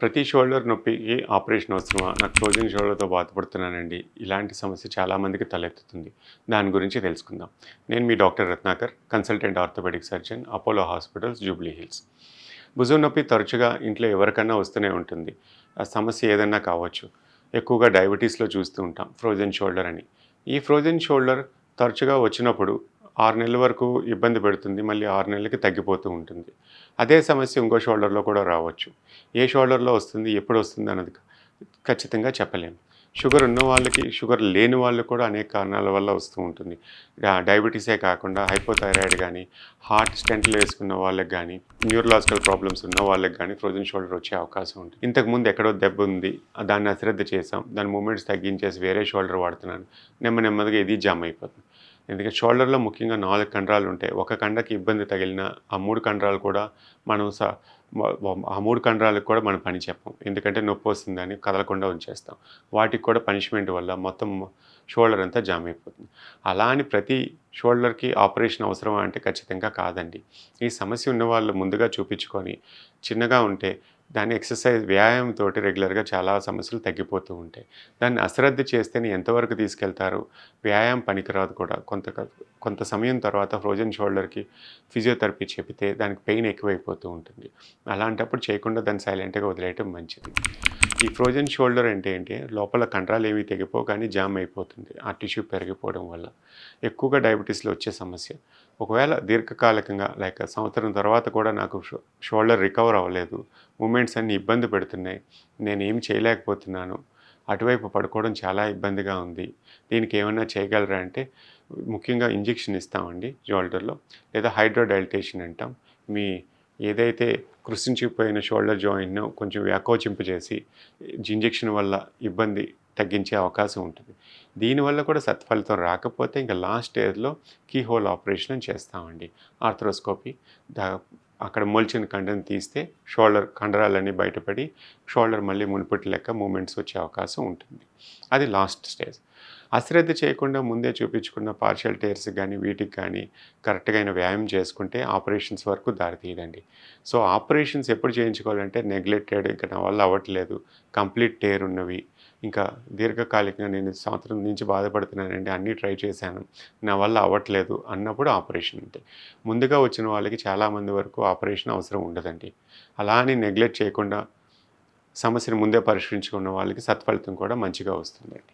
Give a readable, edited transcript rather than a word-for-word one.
ప్రతి షోల్డర్ నొప్పికి ఆపరేషన్ అవసరమా? నాకు ఫ్రోజన్ షోల్డర్‌తో బాధపడుతున్నానండి. ఇలాంటి సమస్య చాలామందికి తలెత్తుతుంది. దాని గురించి తెలుసుకుందాం. నేను మీ doctor Ratnakar, consultant orthopaedic surgeon, Apollo Hospitals, Jubilee Hills. భుజం నొప్పి తరచుగా ఇంట్లో ఎవరికన్నా వస్తూనే ఉంటుంది. ఆ సమస్య ఏదన్నా కావచ్చు. ఎక్కువగా డయాబెటీస్‌లో చూస్తూ ఉంటాం ఫ్రోజన్ షోల్డర్ అని. ఈ ఫ్రోజన్ షోల్డర్ తరచుగా వచ్చినప్పుడు 6 నెలల వరకు ఇబ్బంది పెడుతుంది. మళ్ళీ 6 నెలలకి తగ్గిపోతూ ఉంటుంది. అదే సమస్య ఇంకో షోల్డర్‌లో కూడా రావచ్చు. ఏ షోల్డర్‌లో వస్తుంది, ఎప్పుడు వస్తుంది అన్నది ఖచ్చితంగా చెప్పలేము. షుగర్ ఉన్న వాళ్ళకి, షుగర్ లేని వాళ్ళకి కూడా అనేక కారణాల వల్ల వస్తూ ఉంటుంది. డయాబెటీసే కాకుండా హైపోథైరాయిడ్ గానీ, హార్ట్ స్టెంట్లు వేసుకున్న వాళ్ళకి గానీ, న్యూరలాజికల్ ప్రాబ్లమ్స్ ఉన్న వాళ్ళకి గానీ ఫ్రోజన్ షోల్డర్ వచ్చే అవకాశం ఉంటుంది. ఇంతకుముందు ఎక్కడో దెబ్బ ఉంది, దాన్ని అశ్రద్ధ చేసాం, దాని మూవ్‌మెంట్స్ తగ్గించేసి వేరే షోల్డర్ వాడుతున్నాను. నెమ్మదిగా ఇది జామ్ అయిపోతుంది. ఎందుకంటే షోల్డర్‌లో ముఖ్యంగా 4 కండరాలు ఉంటాయి. ఒక కండకి ఇబ్బంది తగిలినా ఆ 3 కండరాలు కూడా మనం ఆ 3 కండరాలకు కూడా మనం పని చెప్పం. ఎందుకంటే నొప్పొస్తుందని కదలకుండా ఉంచేస్తాం. వాటికి కూడా పనిష్మెంట్ వల్ల మొత్తం షోల్డర్ అంతా జామ్ అయిపోతుంది. అలా అని ప్రతి షోల్డర్‌కి ఆపరేషన్ అవసరమా అంటే ఖచ్చితంగా కాదండి. ఈ సమస్య ఉన్నవాళ్ళు ముందుగా చూపించుకొని చిన్నగా ఉంటే దాన్ని ఎక్సర్సైజ్ వ్యాయామంతోటి రెగ్యులర్‌గా చాలా సమస్యలు తగ్గిపోతూ ఉంటాయి. దాన్ని అశ్రద్ధ చేస్తేనే ఎంతవరకు తీసుకెళ్తారు? వ్యాయామం పనికిరాదు కూడా. కొంత సమయం తర్వాత ఫ్రోజన్ షోల్డర్‌కి ఫిజియోథెరపీ చెబితే దానికి పెయిన్ ఎక్కువైపోతూ ఉంటుంది. అలాంటప్పుడు చేయకుండా దాన్ని సైలెంట్‌గా వదిలేయటం మంచిది. ఈ ఫ్రోజన్ షోల్డర్ అంటే ఏంటి? లోపల కండరాలు ఏవి తెగిపోవు కానీ జామ్ అయిపోతుంది. ఆ టిష్యూ పెరిగిపోవడం వల్ల. ఎక్కువగా డయాబెటీస్‌లో వచ్చే సమస్య. ఒకవేళ దీర్ఘకాలికంగా లైక్ సంవత్సరం తర్వాత కూడా నాకు షోల్డర్ రికవర్ అవ్వలేదు. మూమెంట్స్ అన్నీ ఇబ్బంది పెడుతున్నాయి. నేనేమి చేయలేకపోతున్నాను. అటువైపు పడుకోవడం చాలా ఇబ్బందిగా ఉంది. దీనికి ఏమన్నా చేయగలరా అంటే ముఖ్యంగా ఇంజెక్షన్ ఇస్తామండి షోల్డర్‌లో. లేదా హైడ్రోడైలటేషన్ అంటాం. మీ ఏదైతే కృషించిపోయిన షోల్డర్ జాయింట్‌ను కొంచెం వ్యాకోచింపజేసి ఇంజెక్షన్ వల్ల ఇబ్బంది తగ్గించే అవకాశం ఉంటుంది. దీనివల్ల కూడా సత్ఫలితం రాకపోతే ఇంకా లాస్ట్ స్టేజ్‌లో కీ హోల్ ఆపరేషన్ అని చేస్తామండి. ఆర్థ్రోస్కోపీ దా అక్కడ మొలిచిన కండని తీస్తే షోల్డర్ కండరాలన్నీ బయటపడి షోల్డర్ మళ్ళీ మునుపటి లెక్క మూమెంట్స్ వచ్చే అవకాశం ఉంటుంది. అది లాస్ట్ స్టేజ్. అశ్రద్ధ చేయకుండా ముందే చూపించుకున్న పార్షియల్ టేర్స్ కానీ వీటికి కానీ కరెక్ట్‌గా వ్యాయామం చేసుకుంటే ఆపరేషన్స్ వరకు దారితీయదండి. సో ఆపరేషన్స్ ఎప్పుడు చేయించుకోవాలంటే నెగ్లెక్టెడ్ ఇంకా నా వల్ల అవ్వట్లేదు, కంప్లీట్ టేర్ ఉన్నవి, ఇంకా దీర్ఘకాలికంగా నేను సంవత్సరం నుంచి బాధపడుతున్నానండి, అన్నీ ట్రై చేశాను, నా వల్ల అవ్వట్లేదు అన్నప్పుడు ఆపరేషన్ ఉంటాయి. ముందుగా వచ్చిన వాళ్ళకి చాలామంది వరకు ఆపరేషన్ అవసరం ఉండదండి. అలా అని నెగ్లెక్ట్ చేయకుండా సమస్యను ముందే పరిష్కరించుకున్న వాళ్ళకి సత్ఫలితం కూడా మంచిగా వస్తుందండి.